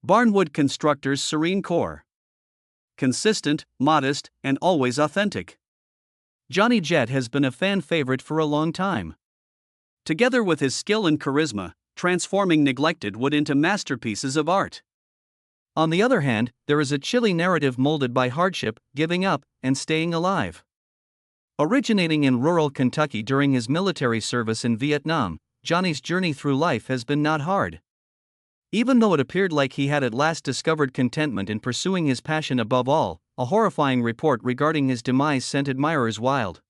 Barnwood Constructors' serene core. Consistent, modest, and always authentic. Johnny Jett has been a fan favorite for a long time. Together with his skill and charisma, transforming neglected wood into masterpieces of art. On the other hand, there is a chilly narrative molded by hardship, giving up, and staying alive. Originating in rural Kentucky during his military service in Vietnam, Johnny's journey through life has been not hard. Even though it appeared like he had at last discovered contentment in pursuing his passion above all, a horrifying report regarding his demise sent admirers wild.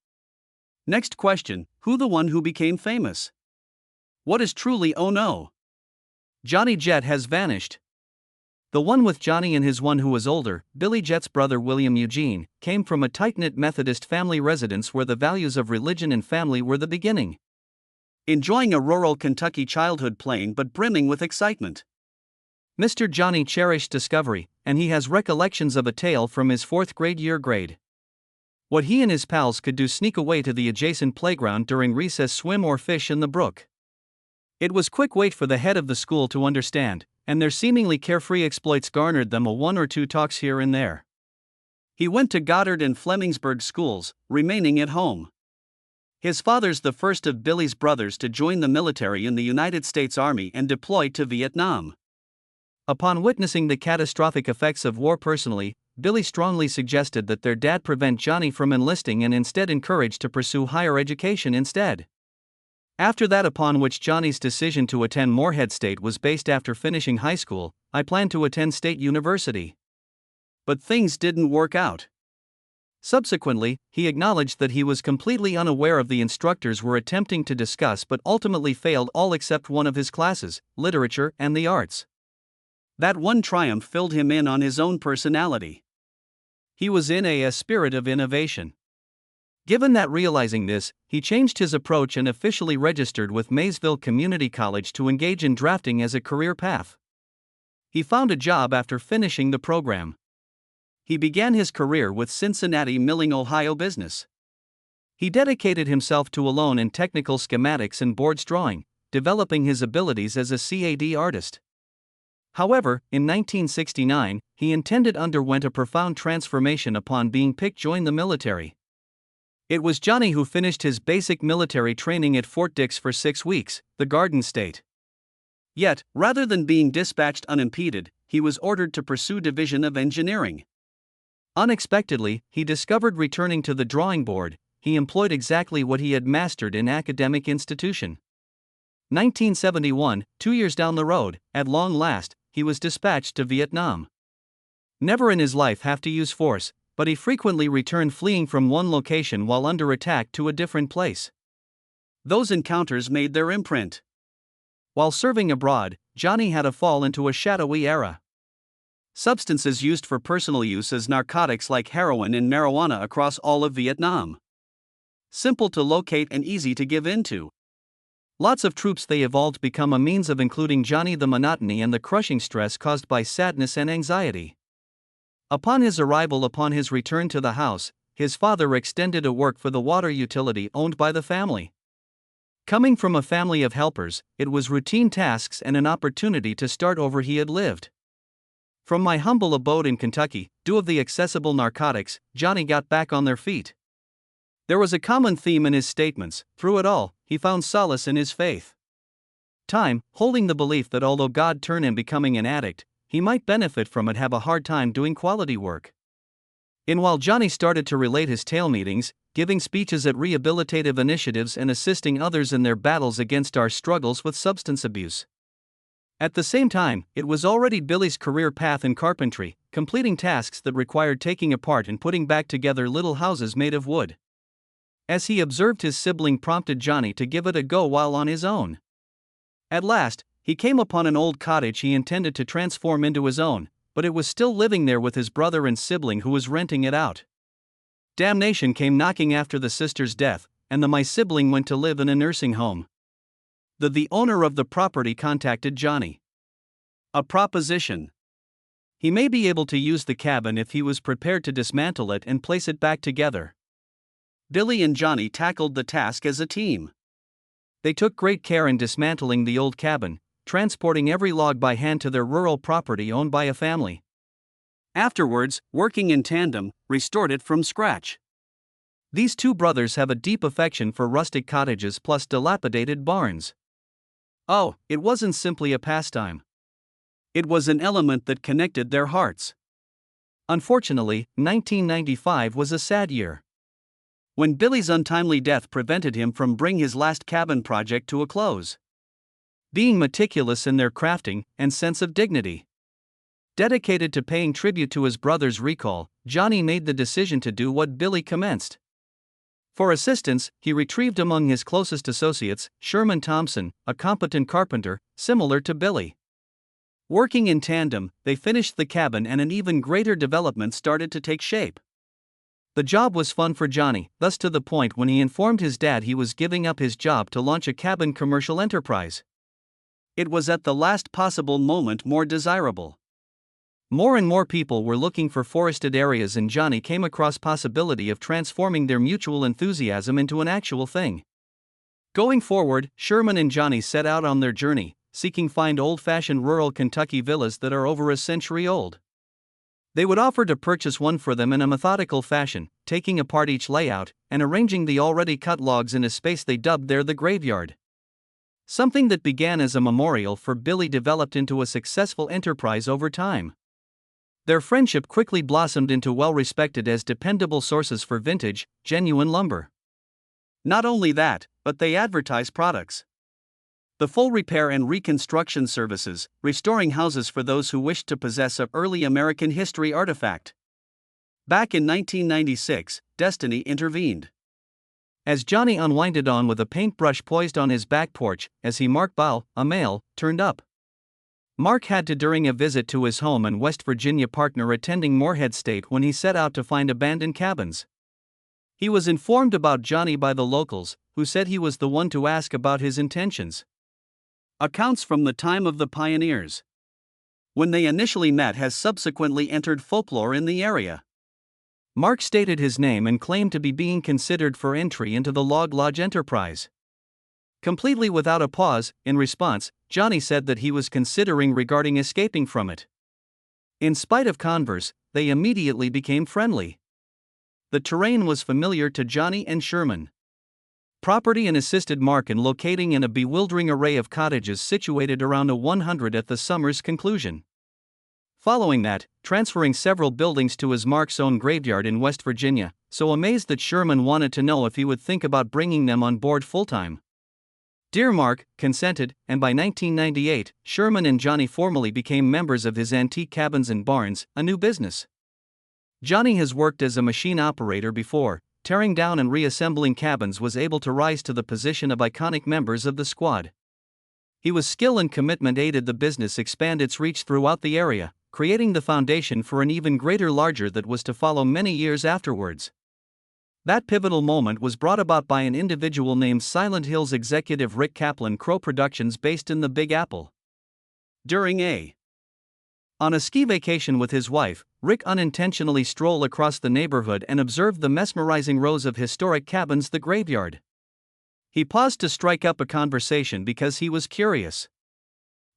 Next question: who the one who became famous? What is truly oh no? Johnny Jett has vanished. The one with Johnny and his one who was older, Billy Jett's brother William Eugene, came from a tight-knit Methodist family residence where the values of religion and family were the beginning. Enjoying a rural Kentucky childhood plain but brimming with excitement. Mr. Johnny cherished discovery, and he has recollections of a tale from his 4th grade. What he and his pals could do: sneak away to the adjacent playground during recess, swim or fish in the brook. It was quick wait for the head of the school to understand, and their seemingly carefree exploits garnered them a 1 or 2 talks here and there. He went to Goddard and Flemingsburg schools, remaining at home. His father's the first of Billy's brothers to join the military in the United States Army and deploy to Vietnam. Upon witnessing the catastrophic effects of war personally, Billy strongly suggested that their dad prevent Johnny from enlisting and instead encouraged to pursue higher education instead. After that, upon which Johnny's decision to attend Morehead State was based after finishing high school, I planned to attend State University. But things didn't work out. Subsequently, he acknowledged that he was completely unaware of the instructors were attempting to discuss but ultimately failed all except one of his classes, literature and the arts. That one triumph filled him in on his own personality. He was in a spirit of innovation. Given that, realizing this, he changed his approach and officially registered with Maysville Community College to engage in drafting as a career path. He found a job after finishing the program. He began his career with Cincinnati Milling, Ohio business. He dedicated himself to alone in technical schematics and boards drawing, developing his abilities as a CAD artist. However, in 1969, he underwent a profound transformation upon being picked to join the military. It was Johnny who finished his basic military training at Fort Dix for 6 weeks, the Garden State. Yet, rather than being dispatched unimpeded, he was ordered to pursue Division of Engineering. Unexpectedly, he discovered returning to the drawing board, he employed exactly what he had mastered in academic institution. 1971, 2 years down the road, at long last, he was dispatched to Vietnam. Never in his life have to use force, but he frequently returned fleeing from one location while under attack to a different place. Those encounters made their imprint. While serving abroad, Johnny had a fall into a shadowy era. Substances used for personal use as narcotics like heroin and marijuana across all of Vietnam. Simple to locate and easy to give into. Lots of troops they evolved become a means of including Johnny the monotony and the crushing stress caused by sadness and anxiety. Upon his return to the house, his father extended a work for the water utility owned by the family. Coming from a family of helpers, it was routine tasks and an opportunity to start over he had lived. From my humble abode in Kentucky, due of the accessible narcotics, Johnny got back on their feet. There was a common theme in his statements: through it all, he found solace in his faith. Time, holding the belief that although God turned him becoming an addict, he might benefit from it, have a hard time doing quality work. While Johnny started to relate his tale meetings, giving speeches at rehabilitative initiatives and assisting others in their battles against our struggles with substance abuse. At the same time, it was already Billy's career path in carpentry, completing tasks that required taking apart and putting back together little houses made of wood. As he observed his sibling prompted Johnny to give it a go while on his own. At last, he came upon an old cottage he intended to transform into his own, but it was still living there with his brother and sibling who was renting it out. Damnation came knocking after the sister's death, and my sibling went to live in a nursing home. The owner of the property contacted Johnny. A proposition. He may be able to use the cabin if he was prepared to dismantle it and place it back together. Billy and Johnny tackled the task as a team. They took great care in dismantling the old cabin, transporting every log by hand to their rural property owned by a family. Afterwards, working in tandem, restored it from scratch. These two brothers have a deep affection for rustic cottages plus dilapidated barns. Oh, it wasn't simply a pastime. It was an element that connected their hearts. Unfortunately, 1995 was a sad year. When Billy's untimely death prevented him from bringing his last cabin project to a close. Being meticulous in their crafting and sense of dignity. Dedicated to paying tribute to his brother's recall, Johnny made the decision to do what Billy commenced. For assistance, he retrieved among his closest associates, Sherman Thompson, a competent carpenter, similar to Billy. Working in tandem, they finished the cabin and an even greater development started to take shape. The job was fun for Johnny, thus to the point when he informed his dad he was giving up his job to launch a cabin commercial enterprise. It was at the last possible moment more desirable. More and more people were looking for forested areas and Johnny came across possibility of transforming their mutual enthusiasm into an actual thing. Going forward, Sherman and Johnny set out on their journey, seeking find old-fashioned rural Kentucky villas that are over a century old. They would offer to purchase one for them in a methodical fashion, taking apart each layout and arranging the already cut logs in a space they dubbed there the graveyard. Something that began as a memorial for Billy developed into a successful enterprise over time. Their friendship quickly blossomed into well-respected as dependable sources for vintage, genuine lumber. Not only that, but they advertise products. The full repair and reconstruction services, restoring houses for those who wished to possess an early American history artifact. Back in 1996, destiny intervened. As Johnny unwinded on with a paintbrush poised on his back porch, as he marked Bal, a male, turned up. Mark had to during a visit to his home and West Virginia partner attending Morehead State when he set out to find abandoned cabins. He was informed about Johnny by the locals, who said he was the one to ask about his intentions. Accounts from the time of the pioneers. When they initially met has subsequently entered folklore in the area. Mark stated his name and claimed to be being considered for entry into the Log Lodge enterprise. Completely without a pause, in response, Johnny said that he was considering regarding escaping from it. In spite of converse, they immediately became friendly. The terrain was familiar to Johnny and Sherman. Property and assisted Mark in locating in a bewildering array of cottages situated around a 100 at the summer's conclusion. Following that, transferring several buildings to his Mark's own graveyard in West Virginia, so amazed that Sherman wanted to know if he would think about bringing them on board full-time. Dear Mark consented, and by 1998, Sherman and Johnny formally became members of his Antique Cabins and Barns, a new business. Johnny has worked as a machine operator before. Tearing down and reassembling cabins, was able to rise to the position of iconic members of the squad. His skill and commitment aided the business expand its reach throughout the area, creating the foundation for an even greater larger that was to follow many years afterwards. That pivotal moment was brought about by an individual named Silent Hill's executive Rick Kaplan, Crow Productions based in the Big Apple. On a ski vacation with his wife, Rick unintentionally strolled across the neighborhood and observed the mesmerizing rows of historic cabins, the graveyard. He paused to strike up a conversation because he was curious.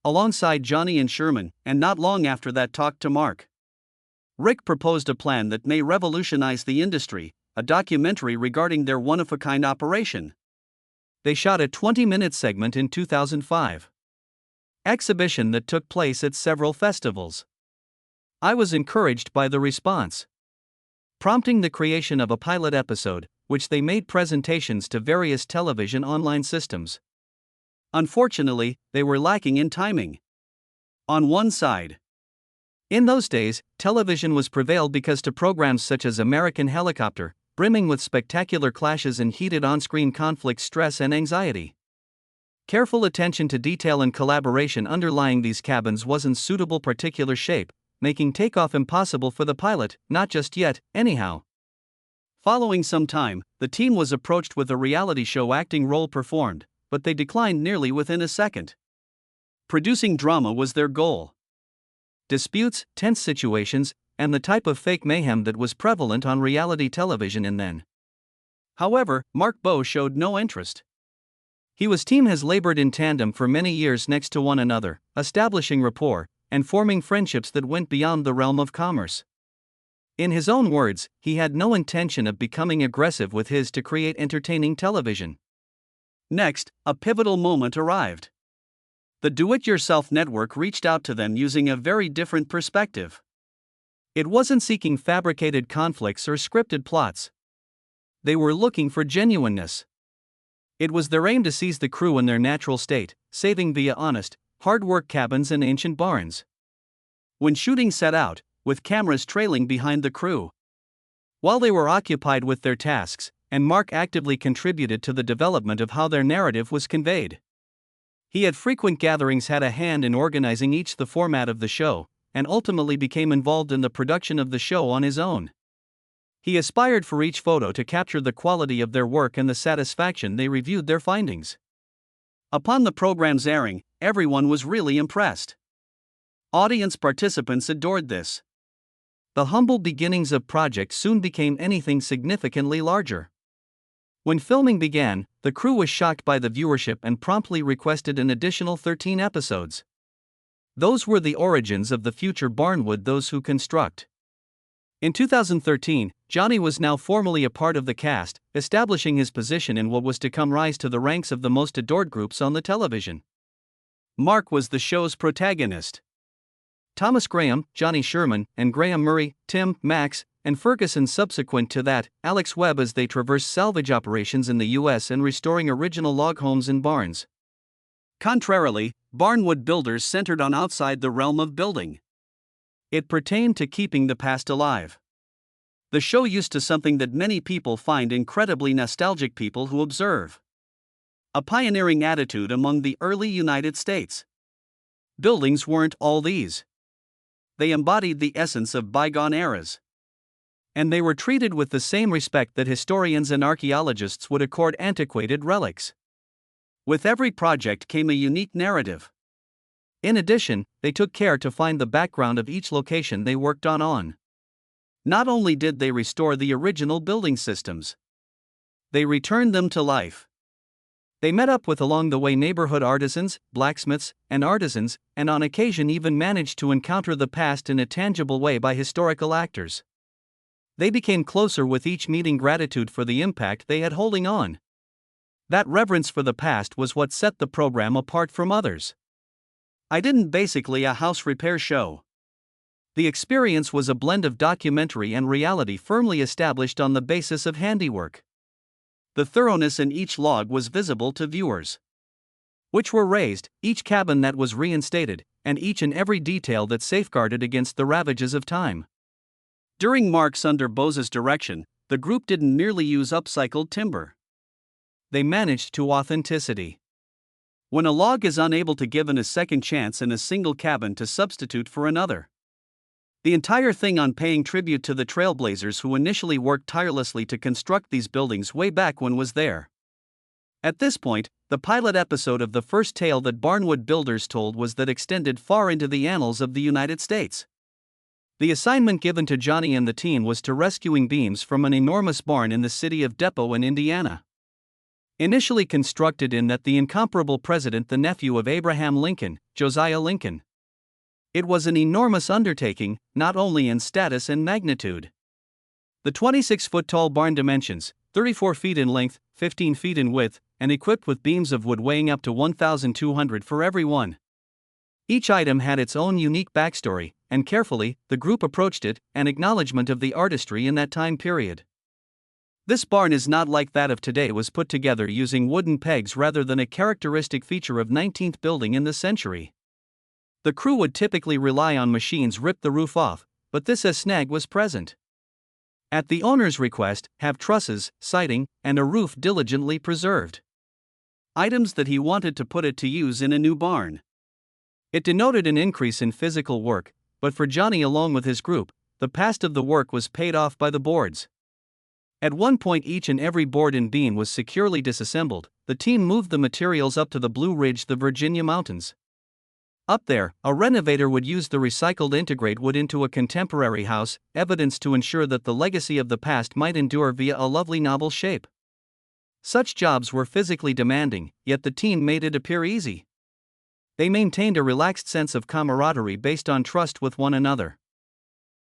Alongside Johnny and Sherman, and not long after that talked to Mark. Rick proposed a plan that may revolutionize the industry, a documentary regarding their one-of-a-kind operation. They shot a 20-minute segment in 2005. Exhibition that took place at several festivals. I was encouraged by the response, prompting the creation of a pilot episode, which they made presentations to various television online systems. Unfortunately, they were lacking in timing. On one side, in those days, television was prevailed because to programs such as American Helicopter, brimming with spectacular clashes and heated on-screen conflict, stress and anxiety. Careful attention to detail and collaboration underlying these cabins wasn't suitable particular shape, making takeoff impossible for the pilot, not just yet, anyhow. Following some time, the team was approached with a reality show acting role performed, but they declined nearly within a second. Producing drama was their goal. Disputes, tense situations, and the type of fake mayhem that was prevalent on reality television in then. However, Mark Bowe showed no interest. His team has labored in tandem for many years next to one another, establishing rapport and forming friendships that went beyond the realm of commerce. In his own words, he had no intention of becoming aggressive with his to create entertaining television. Next, a pivotal moment arrived. The do-it-yourself network reached out to them using a very different perspective. It wasn't seeking fabricated conflicts or scripted plots. They were looking for genuineness. It was their aim to seize the crew in their natural state, saving via honest, hard-work cabins and ancient barns. When shooting set out, with cameras trailing behind the crew. While they were occupied with their tasks, and Mark actively contributed to the development of how their narrative was conveyed. He at frequent gatherings had a hand in organizing the format of the show, and ultimately became involved in the production of the show on his own. He aspired for each photo to capture the quality of their work and the satisfaction they reviewed their findings. Upon the program's airing, everyone was really impressed. Audience participants adored this. The humble beginnings of project soon became anything significantly larger. When filming began, the crew was shocked by the viewership and promptly requested an additional 13 episodes. Those were the origins of the future Barnwood Those Who Construct. In 2013, Johnny was now formally a part of the cast, establishing his position in what was to come rise to the ranks of the most adored groups on the television. Mark was the show's protagonist. Thomas Graham, Johnny Sherman, and Graham Murray, Tim, Max, and Ferguson subsequent to that, Alex Webb as they traversed salvage operations in the U.S. and restoring original log homes and barns. Contrarily, Barnwood Builders centered on outside the realm of building. It pertained to keeping the past alive. The show used to something that many people find incredibly nostalgic: people who observe. A pioneering attitude among the early United States. Buildings weren't all these. They embodied the essence of bygone eras. And they were treated with the same respect that historians and archaeologists would accord antiquated relics. With every project came a unique narrative. In addition, they took care to find the background of each location they worked on. Not only did they restore the original building systems, they returned them to life. They met up with along the way neighborhood artisans, blacksmiths, and artisans, and on occasion even managed to encounter the past in a tangible way by historical actors. They became closer with each meeting, gratitude for the impact they had holding on. That reverence for the past was what set the program apart from others. I didn't basically a house repair show. The experience was a blend of documentary and reality firmly established on the basis of handiwork. The thoroughness in each log was visible to viewers. Which were raised, each cabin that was reinstated, and each and every detail that safeguarded against the ravages of time. During Mark's under Bose's direction, the group didn't merely use upcycled timber. They managed to authenticity. When a log is unable to give a second chance in a single cabin to substitute for another. The entire thing on paying tribute to the trailblazers who initially worked tirelessly to construct these buildings way back when was there. At this point, the pilot episode of the first tale that Barnwood Builders told was that extended far into the annals of the United States. The assignment given to Johnny and the team was to rescuing beams from an enormous barn in the city of Depot in Indiana. Initially constructed in that the incomparable president, the nephew of Abraham Lincoln, Josiah Lincoln. It was an enormous undertaking, not only in status and magnitude. The 26-foot-tall barn dimensions, 34 feet in length, 15 feet in width, and equipped with beams of wood weighing up to 1,200 for every one. Each item had its own unique backstory, and carefully, the group approached it, an acknowledgement of the artistry in that time period. This barn is not like that of today, was put together using wooden pegs rather than a characteristic feature of 19th building in the century. The crew would typically rely on machines rip the roof off, but this snag was present. At the owner's request, have trusses, siding, and a roof diligently preserved. Items that he wanted to put it to use in a new barn. It denoted an increase in physical work, but for Johnny along with his group, the past of the work was paid off by the boards. At one point each and every board and beam was securely disassembled. The team moved the materials up to the Blue Ridge, the Virginia mountains. Up there, a renovator would use the recycled integrate wood into a contemporary house, evidence to ensure that the legacy of the past might endure via a lovely novel shape. Such jobs were physically demanding, yet the team made it appear easy. They maintained a relaxed sense of camaraderie based on trust with one another.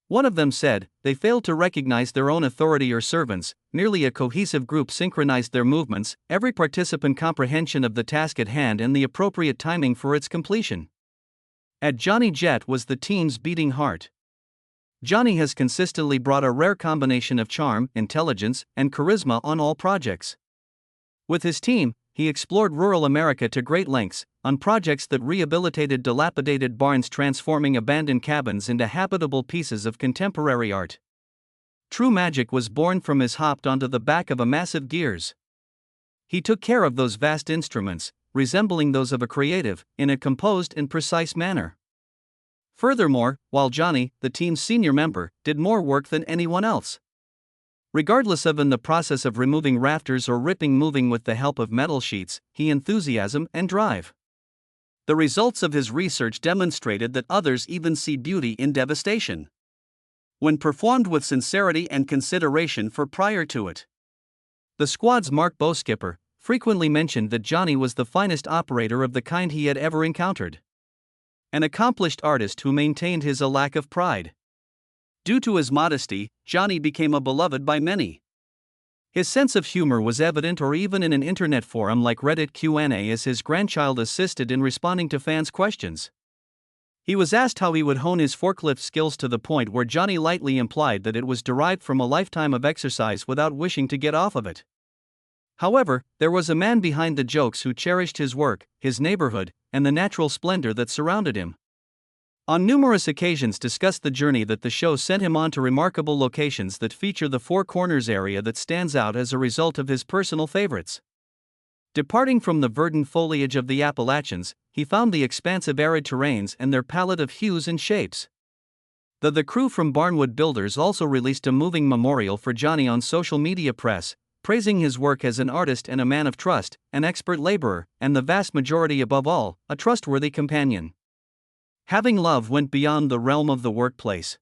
One of them said, "They failed to recognize their own authority or servants, merely a cohesive group synchronized their movements, every participant comprehension of the task at hand and the appropriate timing for its completion." At Johnny Jett was the team's beating heart. Johnny has consistently brought a rare combination of charm, intelligence, and charisma on all projects. With his team, he explored rural America to great lengths, on projects that rehabilitated dilapidated barns, transforming abandoned cabins into habitable pieces of contemporary art. True magic was born from his hopped onto the back of a massive gears. He took care of those vast instruments, resembling those of a creative, in a composed and precise manner. Furthermore, while Johnny, the team's senior member, did more work than anyone else. Regardless of in the process of removing rafters or ripping moving with the help of metal sheets, he enthusiasm and drive. The results of his research demonstrated that others even see beauty in devastation when performed with sincerity and consideration for prior to it. The squad's Mark Bowskipper frequently mentioned that Johnny was the finest operator of the kind he had ever encountered. An accomplished artist who maintained his lack of pride. Due to his modesty, Johnny became a beloved by many. His sense of humor was evident, or even in an internet forum like Reddit Q&A, as his grandchild assisted in responding to fans' questions. He was asked how he would hone his forklift skills, to the point where Johnny lightly implied that it was derived from a lifetime of exercise without wishing to get off of it. However, there was a man behind the jokes who cherished his work, his neighborhood, and the natural splendor that surrounded him. On numerous occasions discussed the journey that the show sent him on to remarkable locations that feature the Four Corners area that stands out as a result of his personal favorites. Departing from the verdant foliage of the Appalachians, he found the expansive arid terrains and their palette of hues and shapes. The crew from Barnwood Builders also released a moving memorial for Johnny on social media press, praising his work as an artist and a man of trust, an expert laborer, and the vast majority above all, a trustworthy companion. Having love went beyond the realm of the workplace.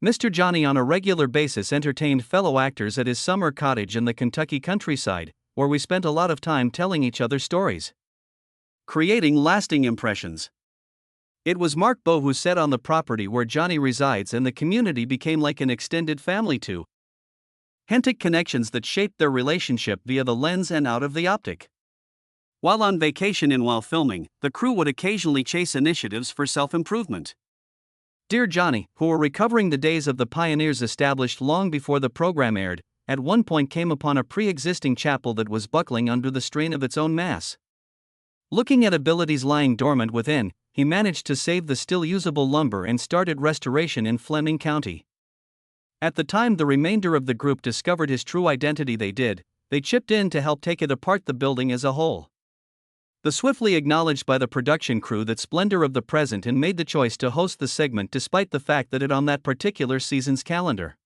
Mr. Johnny on a regular basis entertained fellow actors at his summer cottage in the Kentucky countryside, where we spent a lot of time telling each other stories, creating lasting impressions. It was Mark Bow who said on the property where Johnny resides and the community became like an extended family too. Authentic connections that shaped their relationship via the lens and out of the optic. While on vacation and while filming, the crew would occasionally chase initiatives for self-improvement. Dear Johnny, who were recovering the days of the pioneers established long before the program aired, at one point came upon a pre-existing chapel that was buckling under the strain of its own mass. Looking at abilities lying dormant within, he managed to save the still usable lumber and started restoration in Fleming County. At the time the remainder of the group discovered his true identity, they chipped in to help take it apart, the building as a whole. The swiftly acknowledged by the production crew that splendor of the present and made the choice to host the segment despite the fact that it on that particular season's calendar.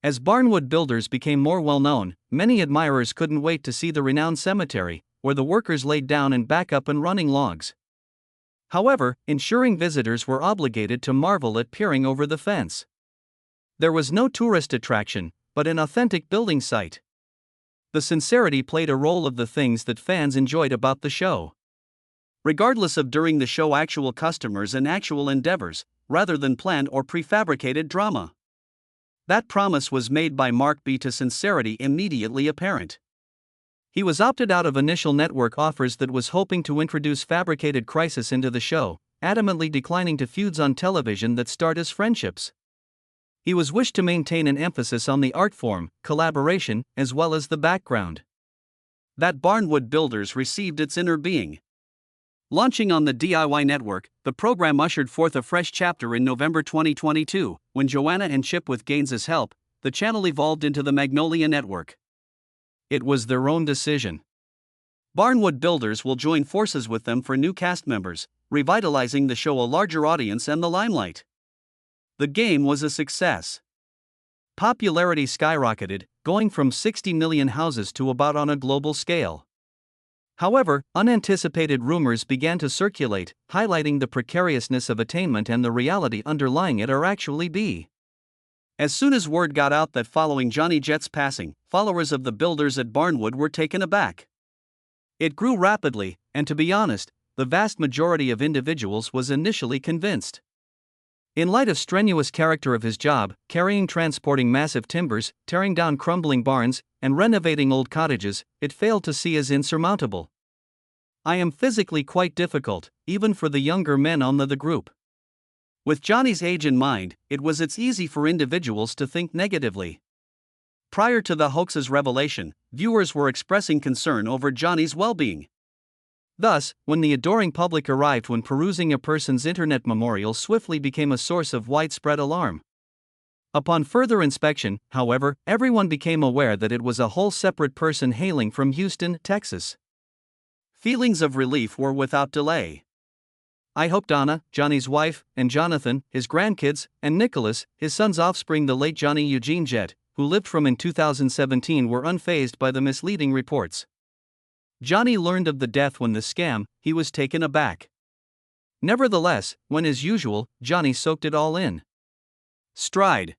As Barnwood Builders became more well-known, many admirers couldn't wait to see the renowned cemetery, where the workers laid down and back up and running logs. However, ensuring visitors were obligated to marvel at peering over the fence. There was no tourist attraction, but an authentic building site. The sincerity played a role of the things that fans enjoyed about the show. Regardless of during the show actual customers and actual endeavors, rather than planned or prefabricated drama. That promise was made by Mark B to sincerity immediately apparent. He was opted out of initial network offers that was hoping to introduce fabricated crisis into the show, adamantly declining to feuds on television that start as friendships. He was wished to maintain an emphasis on the art form, collaboration, as well as the background. That Barnwood Builders received its inner being. Launching on the DIY network, the program ushered forth a fresh chapter in November 2022, when Joanna and Chip, with Gaines's help, the channel evolved into the Magnolia Network. It was their own decision. Barnwood Builders will join forces with them for new cast members, revitalizing the show, a larger audience, and the limelight. The game was a success. Popularity skyrocketed, going from 60 million houses to about on a global scale. However, unanticipated rumors began to circulate, highlighting the precariousness of attainment and the reality underlying it are actually be. As soon as word got out that following Johnny Jett's passing, followers of the builders at Barnwood were taken aback. It grew rapidly, and to be honest, the vast majority of individuals was initially convinced. In light of strenuous character of his job, transporting massive timbers, tearing down crumbling barns, and renovating old cottages, it failed to see as insurmountable. I am physically quite difficult, even for the younger men on the group. With Johnny's age in mind, it's easy for individuals to think negatively. Prior to the hoax's revelation, viewers were expressing concern over Johnny's well-being. Thus, when the adoring public arrived when perusing a person's internet memorial swiftly became a source of widespread alarm. Upon further inspection, however, everyone became aware that it was a whole separate person hailing from Houston, Texas. Feelings of relief were without delay. I hope Donna, Johnny's wife, and Jonathan, his grandkids, and Nicholas, his son's offspring, the late Johnny Eugene Jett, who lived from in 2017, were unfazed by the misleading reports. Johnny learned of the death when the scam, he was taken aback. Nevertheless, when as usual, Johnny soaked it all in stride.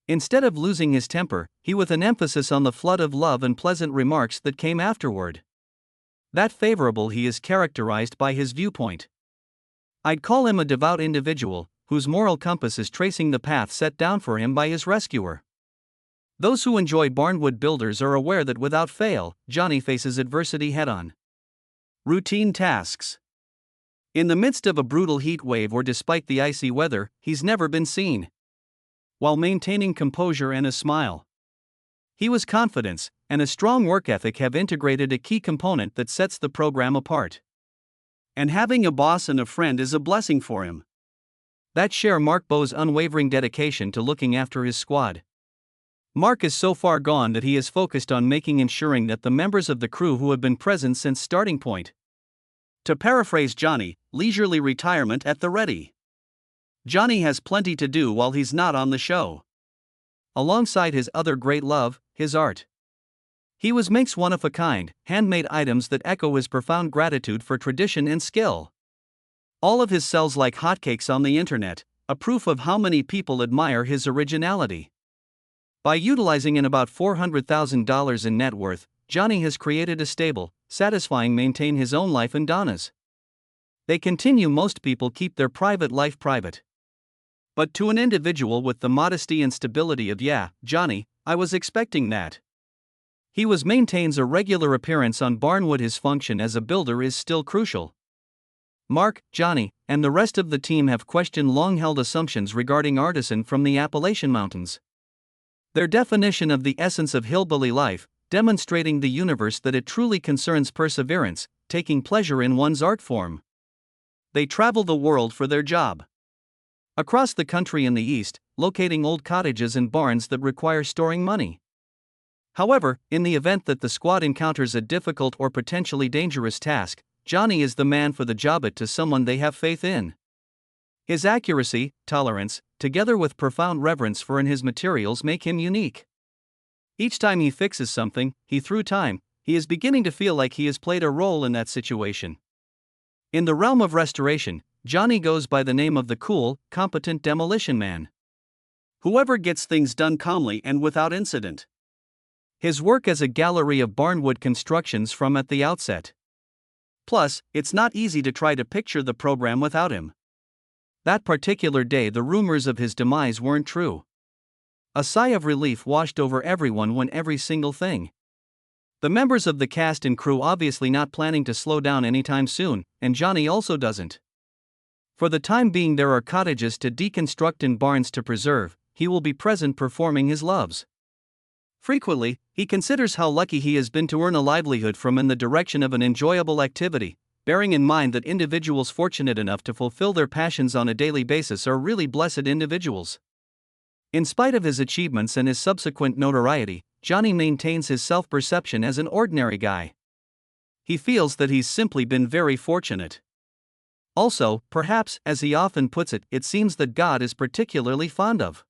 Instead of losing his temper, he with an emphasis on the flood of love and pleasant remarks that came afterward. That favorable he is characterized by his viewpoint. I'd call him a devout individual, whose moral compass is tracing the path set down for him by his rescuer. Those who enjoy Barnwood Builders are aware that without fail, Johnny faces adversity head-on. Routine tasks. In the midst of a brutal heat wave or despite the icy weather, he's never been seen. While maintaining composure and a smile. He was confidence, and a strong work ethic have integrated a key component that sets the program apart. And having a boss and a friend is a blessing for him. That share Mark Bowe's unwavering dedication to looking after his squad. Mark is so far gone that he is focused on ensuring that the members of the crew who have been present since starting point. To paraphrase Johnny, leisurely retirement at the ready. Johnny has plenty to do while he's not on the show. Alongside his other great love, his art. He makes one-of-a-kind, handmade items that echo his profound gratitude for tradition and skill. All of his sells like hotcakes on the internet, a proof of how many people admire his originality. By utilizing in about $400,000 in net worth, Johnny has created a stable, satisfying maintain his own life and Donna's. They continue. Most people keep their private life private. But to an individual with the modesty and stability of Johnny, I was expecting that. He maintains a regular appearance on Barnwood. His function as a builder is still crucial. Mark, Johnny, and the rest of the team have questioned long-held assumptions regarding artisan from the Appalachian Mountains. Their definition of the essence of hillbilly life, demonstrating the universe that it truly concerns perseverance, taking pleasure in one's art form. They travel the world for their job. Across the country in the East, locating old cottages and barns that require storing money. However, in the event that the squad encounters a difficult or potentially dangerous task, Johnny is the man for the job. It to someone they have faith in. His accuracy, tolerance, together with profound reverence for his materials make him unique. Each time he fixes something, through time, he is beginning to feel like he has played a role in that situation. In the realm of restoration, Johnny goes by the name of the cool, competent demolition man. Whoever gets things done calmly and without incident. His work as a gallery of Barnwood constructions from at the outset. Plus, it's not easy to try to picture the program without him. That particular day, the rumors of his demise weren't true. A sigh of relief washed over everyone when every single thing. The members of the cast and crew obviously not planning to slow down anytime soon, and Johnny also doesn't. For the time being, there are cottages to deconstruct and barns to preserve. He will be present performing his loves. Frequently, he considers how lucky he has been to earn a livelihood from in the direction of an enjoyable activity, bearing in mind that individuals fortunate enough to fulfill their passions on a daily basis are really blessed individuals. In spite of his achievements and his subsequent notoriety, Johnny maintains his self-perception as an ordinary guy. He feels that he's simply been very fortunate. Also, perhaps, as he often puts it, it seems that God is particularly fond of